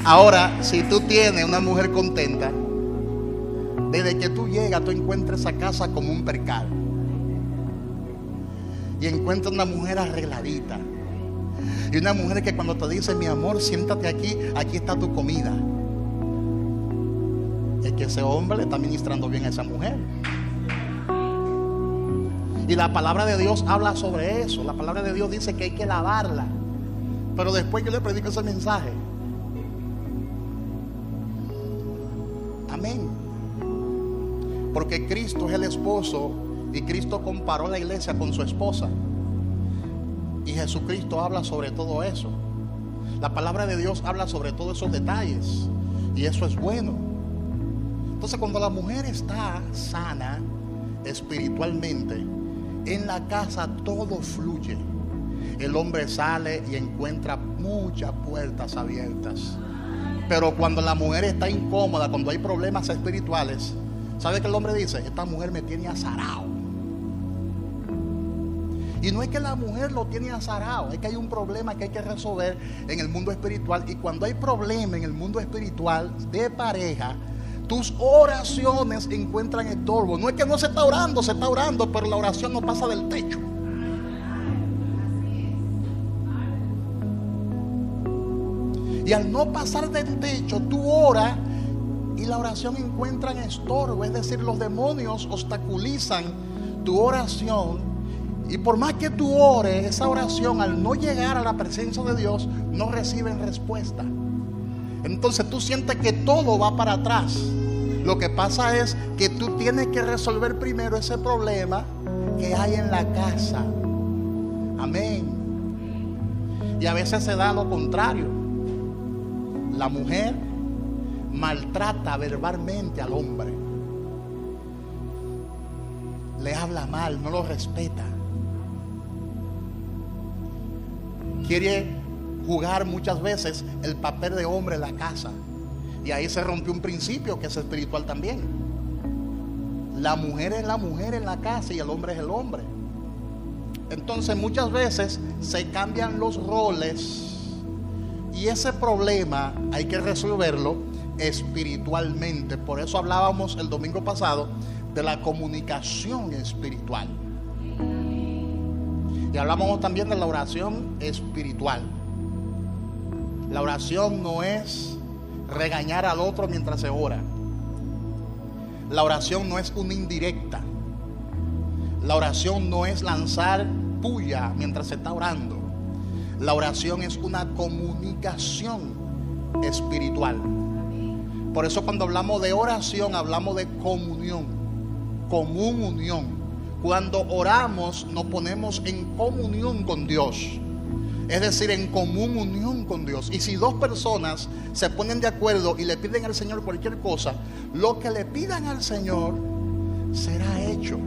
Ahora, si tú tienes una mujer contenta, desde que tú llegas, tú encuentras esa casa como un percal. Y encuentras una mujer arregladita. Y una mujer que cuando te dice, mi amor, siéntate aquí, aquí está tu comida. Es que ese hombre le está ministrando bien a esa mujer. Y la palabra de Dios habla sobre eso. La palabra de Dios dice que hay que lavarla. Pero después yo le predico ese mensaje. Amén. Porque Cristo es el esposo y Cristo comparó la iglesia con su esposa. Y Jesucristo habla sobre todo eso. La palabra de Dios habla sobre todos esos detalles. Y eso es bueno. Entonces, cuando la mujer está sana espiritualmente, en la casa todo fluye. El hombre sale y encuentra muchas puertas abiertas. Pero cuando la mujer está incómoda, cuando hay problemas espirituales, ¿sabe qué el hombre dice? Esta mujer me tiene azarado. Y no es que la mujer lo tiene azarado, es que hay un problema que hay que resolver en el mundo espiritual. Y cuando hay problema en el mundo espiritual de pareja, tus oraciones encuentran estorbo. No es que no se está orando, pero la oración no pasa del techo. Y al no pasar del techo, tú oras y la oración encuentra estorbo. Es decir, los demonios obstaculizan tu oración. Y por más que tú ores, esa oración al no llegar a la presencia de Dios, no reciben respuesta. Entonces tú sientes que todo va para atrás. Lo que pasa es que tú tienes que resolver primero ese problema que hay en la casa. Amén. Y a veces se da lo contrario. La mujer maltrata verbalmente al hombre. Le habla mal, no lo respeta. Quiere jugar muchas veces el papel de hombre en la casa. Y ahí se rompió un principio que es espiritual también. La mujer es la mujer en la casa y el hombre es el hombre. Entonces muchas veces se cambian los roles. Y ese problema hay que resolverlo espiritualmente. Por eso hablábamos el domingo pasado de la comunicación espiritual. Y hablamos también de la oración espiritual. La oración no es regañar al otro mientras se ora. La oración no es una indirecta. La oración no es lanzar puya mientras se está orando. La oración es una comunicación espiritual. Por eso cuando hablamos de oración hablamos de comunión, común unión. Cuando oramos nos ponemos en comunión con Dios. Es decir, en común unión con Dios. Y si dos personas se ponen de acuerdo y le piden al Señor cualquier cosa, lo que le pidan al Señor será hecho.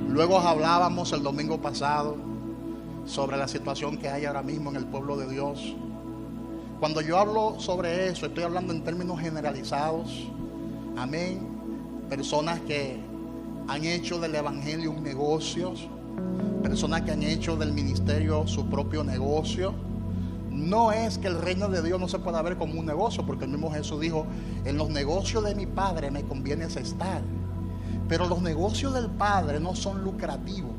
Luego hablábamos el domingo pasado sobre la situación que hay ahora mismo en el pueblo de Dios. Cuando yo hablo sobre eso, estoy hablando en términos generalizados. Amén. Personas que han hecho del evangelio un negocio. Personas que han hecho del ministerio su propio negocio. No es que el reino de Dios no se pueda ver como un negocio, porque el mismo Jesús dijo: en los negocios de mi Padre me conviene estar. Pero los negocios del Padre no son lucrativos,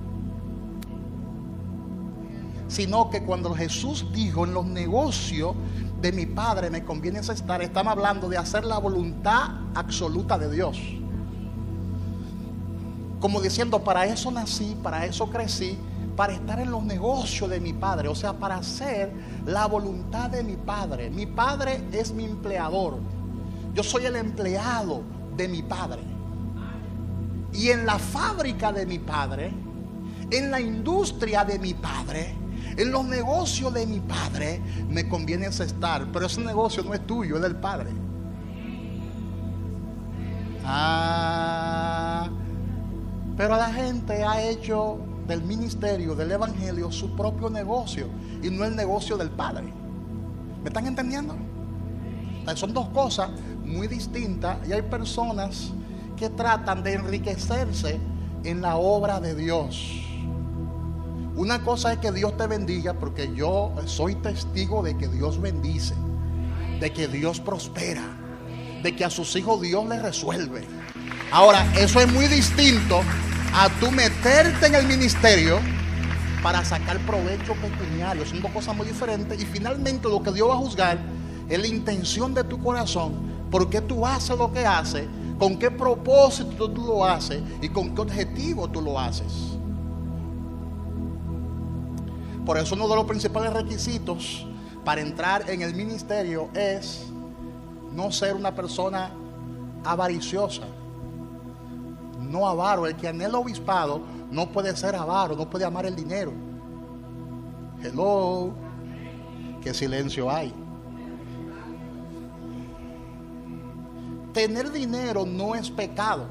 sino que cuando Jesús dijo en los negocios de mi Padre me conviene estar, estamos hablando de hacer la voluntad absoluta de Dios. Como diciendo, para eso nací, para eso crecí, para estar en los negocios de mi Padre. O sea, para hacer la voluntad de mi Padre. Mi Padre es mi empleador. Yo soy el empleado de mi Padre. Y en la fábrica de mi Padre, en la industria de mi Padre, en los negocios de mi Padre, me conviene estar. Pero ese negocio no es tuyo, es del Padre. Pero la gente ha hecho del ministerio, del evangelio, su propio negocio y no el negocio del Padre. ¿Me están entendiendo? Son dos cosas muy distintas y hay personas que tratan de enriquecerse en la obra de Dios. Una cosa es que Dios te bendiga, porque yo soy testigo de que Dios bendice. de que Dios prospera, de que a sus hijos Dios les resuelve. Ahora, eso es muy distinto a tú meterte en el ministerio para sacar provecho pecuniario. Son dos cosas muy diferentes. Y finalmente lo que Dios va a juzgar es la intención de tu corazón. ¿Por qué tú haces lo que haces? ¿Con qué propósito tú lo haces? ¿Y con qué objetivo tú lo haces? Por eso uno de los principales requisitos para entrar en el ministerio es no ser una persona avariciosa. No avaro. El que anhela obispado no puede ser avaro, no puede amar el dinero. Hello. Qué silencio hay. Tener dinero no es pecado.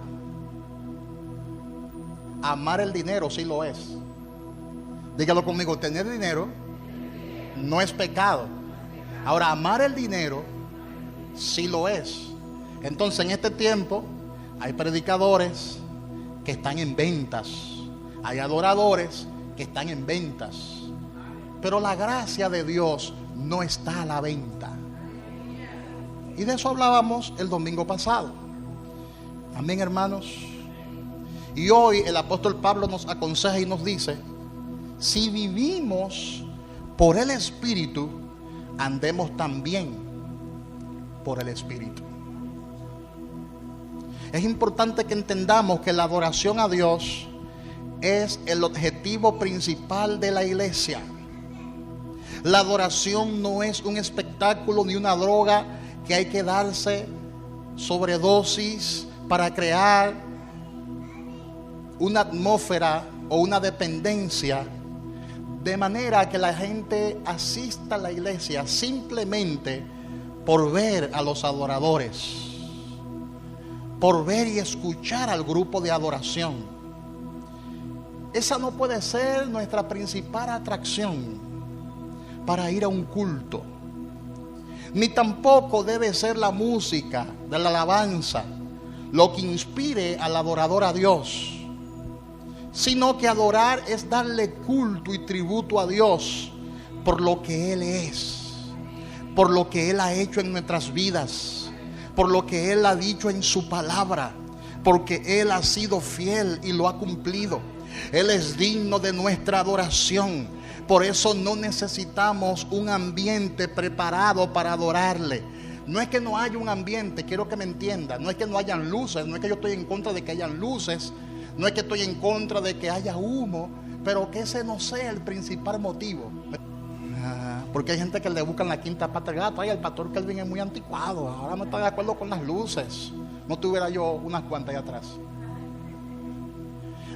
Amar el dinero sí lo es. Dígalo conmigo, tener dinero no es pecado. Ahora, amar el dinero sí lo es. Entonces, en este tiempo hay predicadores que están en ventas, hay adoradores que están en ventas, pero la gracia de Dios no está a la venta. Y de eso hablábamos el domingo pasado. Amén, hermanos. Y hoy el apóstol Pablo nos aconseja y nos dice: si vivimos por el Espíritu, andemos también por el Espíritu. Es importante que entendamos que la adoración a Dios es el objetivo principal de la iglesia. La adoración no es un espectáculo ni una droga que hay que darse sobredosis para crear una atmósfera o una dependencia, de manera que la gente asista a la iglesia simplemente por ver a los adoradores, por ver y escuchar al grupo de adoración. Esa no puede ser nuestra principal atracción para ir a un culto. Ni tampoco debe ser la música de la alabanza lo que inspire al adorador a Dios, sino que adorar es darle culto y tributo a Dios por lo que Él es, por lo que Él ha hecho en nuestras vidas, por lo que Él ha dicho en su palabra, porque Él ha sido fiel y lo ha cumplido. Él es digno de nuestra adoración. Por eso no necesitamos un ambiente preparado para adorarle. No es que no haya un ambiente, quiero que me entiendan. No es que no hayan luces, no es que yo estoy en contra de que hayan luces, no es que estoy en contra de que haya humo, pero que ese no sea el principal motivo. Porque hay gente que le buscan la quinta pata al gato. Ay, el pastor Kelvin es muy anticuado, ahora no está de acuerdo con las luces. No tuviera yo unas cuantas ahí atrás.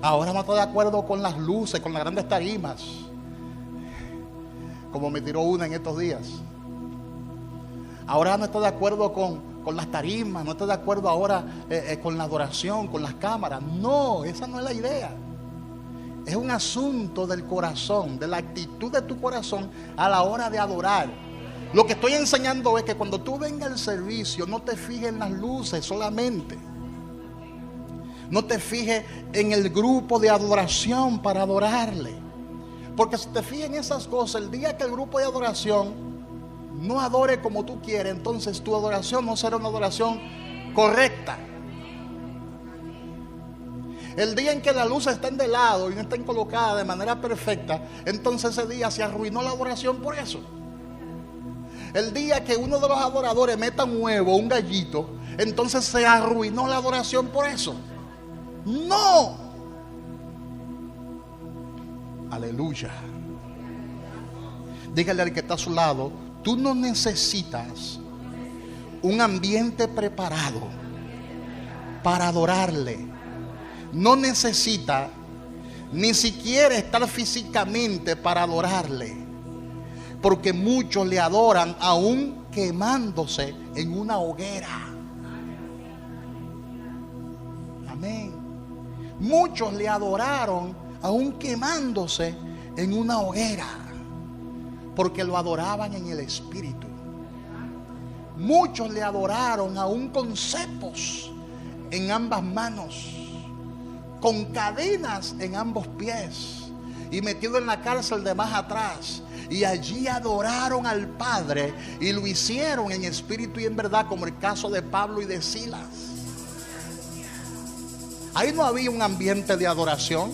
Ahora no está de acuerdo con las luces, con las grandes tarimas, como me tiró una en estos días. Ahora no está de acuerdo con las tarimas, no está de acuerdo ahora con la adoración, con las cámaras. No, esa no es la idea. Es un asunto del corazón, de la actitud de tu corazón a la hora de adorar. Lo que estoy enseñando es que cuando tú vengas al servicio, no te fijes en las luces solamente. No te fijes en el grupo de adoración para adorarle. Porque si te fijas en esas cosas, el día que el grupo de adoración no adore como tú quieres, entonces tu adoración no será una adoración correcta. El día en que las luces estén de lado y no estén colocadas de manera perfecta, entonces ese día se arruinó la adoración por eso. El día que uno de los adoradores meta un huevo, un gallito, entonces se arruinó la adoración por eso. No. Aleluya. Dígale al que está a su lado: tú no necesitas un ambiente preparado para adorarle. No necesita ni siquiera estar físicamente para adorarle, porque muchos le adoran aún quemándose en una hoguera. Amén. Muchos le adoraron aún quemándose en una hoguera, porque lo adoraban en el Espíritu. Muchos le adoraron aún con cepos en ambas manos, con cadenas en ambos pies y metido en la cárcel de más atrás. Y allí adoraron al Padre y lo hicieron en espíritu y en verdad, como el caso de Pablo y de Silas. Ahí no había un ambiente de adoración.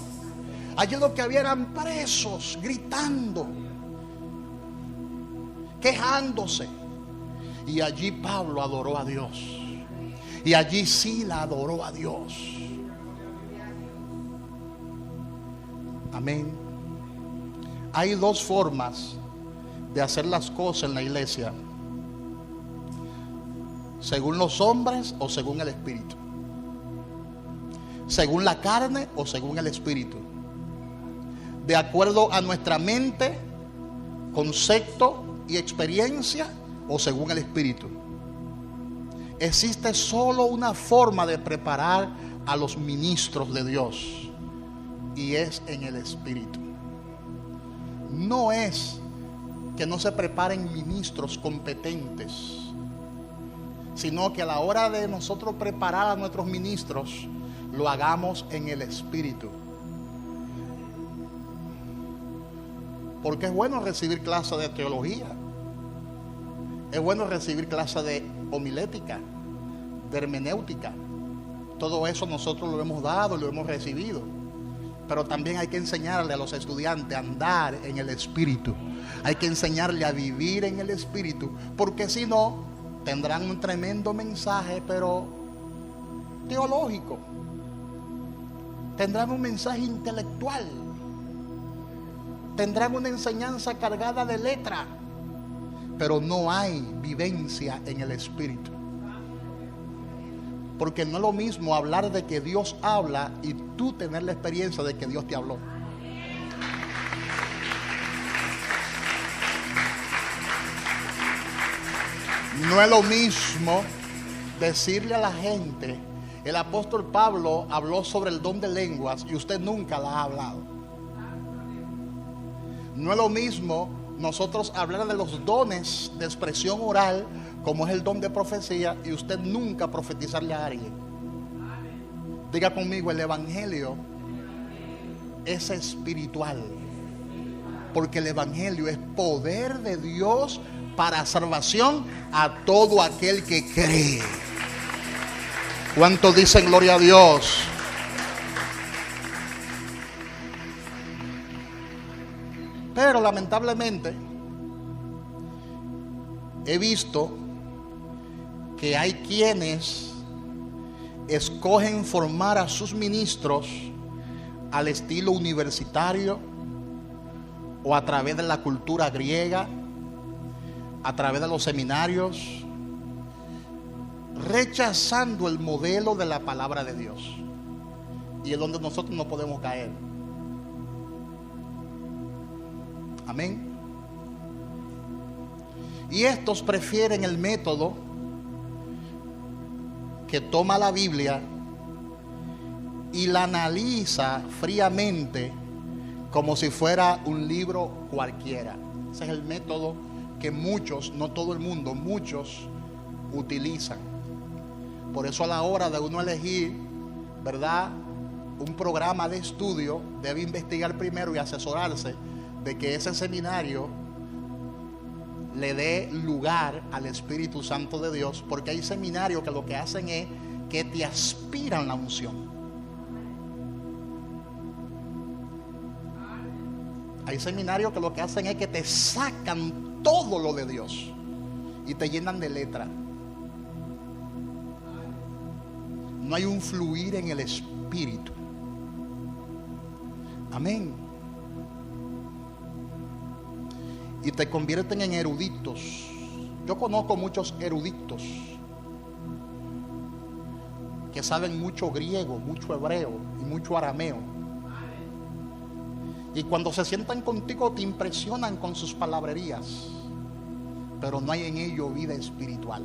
Allí lo que había eran presos gritando, quejándose. Y allí Pablo adoró a Dios. Y allí Silas adoró a Dios. Amén. Hay dos formas de hacer las cosas en la iglesia: según los hombres o según el Espíritu, según la carne o según el Espíritu, de acuerdo a nuestra mente, concepto y experiencia, o según el Espíritu. Existe solo una forma de preparar a los ministros de Dios, y es en el Espíritu. No es que no se preparen ministros competentes, sino que a la hora de nosotros preparar a nuestros ministros, lo hagamos en el Espíritu. Porque es bueno recibir clases de teología, es bueno recibir clases de homilética, de hermenéutica. Todo eso nosotros lo hemos dado, lo hemos recibido. Pero también hay que enseñarle a los estudiantes a andar en el Espíritu. Hay que enseñarle a vivir en el Espíritu, porque si no, tendrán un tremendo mensaje, pero teológico. Tendrán un mensaje intelectual. Tendrán una enseñanza cargada de letra, pero no hay vivencia en el Espíritu. Porque no es lo mismo hablar de que Dios habla y tú tener la experiencia de que Dios te habló. No es lo mismo decirle a la gente: el apóstol Pablo habló sobre el don de lenguas y usted nunca la ha hablado. No es lo mismo nosotros hablar de los dones de expresión oral, como es el don de profecía, y usted nunca profetizarle a alguien. Diga conmigo: el evangelio es espiritual, porque el evangelio es poder de Dios para salvación a todo aquel que cree. ¿Cuántos dicen gloria a Dios? Pero lamentablemente he visto que hay quienes escogen formar a sus ministros al estilo universitario o a través de la cultura griega, a través de los seminarios, rechazando el modelo de la palabra de Dios. Y es donde nosotros no podemos caer. Amén. Y estos prefieren el método que toma la Biblia y la analiza fríamente como si fuera un libro cualquiera. Ese es el método que muchos, no todo el mundo, muchos utilizan. Por eso a la hora de uno elegir, ¿verdad?, un programa de estudio, debe investigar primero y asesorarse de que ese seminario le dé lugar al Espíritu Santo de Dios, porque hay seminarios que lo que hacen es que te aspiran la unción. Hay seminarios que lo que hacen es que te sacan todo lo de Dios y te llenan de letra. No hay un fluir en el Espíritu. Amén. Y te convierten en eruditos. Yo conozco muchos eruditos que saben mucho griego, mucho hebreo y mucho arameo. Y cuando se sientan contigo te impresionan con sus palabrerías, pero no hay en ello vida espiritual.